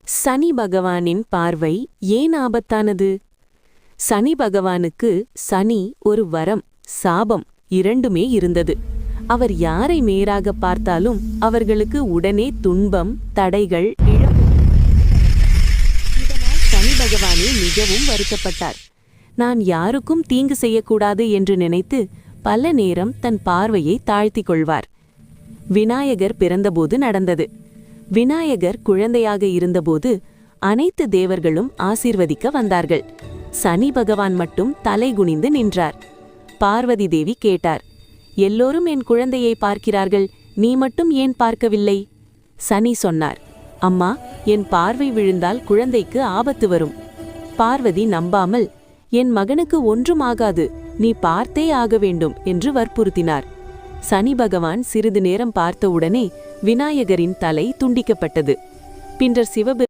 சனி பகவானின் பார்வை ஏன் ஆபத்தானது? சனி பகவானுக்கு சனி ஒரு வரம், சாபம் இரண்டுமே இருந்தது. அவர் யாரை நேராக பார்த்தாலும் அவர்களுக்கு உடனே துன்பம், தடைகள், இழப்பு. இதனால் சனி பகவானே மிகவும் வருத்தப்பட்டார். நான் யாருக்கும் தீங்கு செய்யக்கூடாது என்று நினைத்து பல நேரம் தன் பார்வையை தாழ்த்திக் கொள்வார். விநாயகர் பிறந்தபோது நடந்தது. விநாயகர் குழந்தையாக இருந்தபோது அனைத்து தேவர்களும் ஆசீர்வதிக்க வந்தார்கள். சனி பகவான் மட்டும் தலை குனிந்து நின்றார். பார்வதி தேவி கேட்டார், எல்லோரும் என் குழந்தையை பார்க்கிறார்கள், நீ மட்டும் ஏன் பார்க்கவில்லை? சனி சொன்னார், அம்மா, என் பார்வை விழுந்தால் குழந்தைக்கு ஆபத்து வரும். பார்வதி நம்பாமல், என் மகனுக்கு ஒன்றும் ஆகாது, நீ பார்த்தே ஆக வேண்டும் என்று வற்புறுத்தினார். சனி பகவான் சிறிது நேரம் பார்த்தவுடனே விநாயகரின் தலை துண்டிக்கப்பட்டது. பின்னர்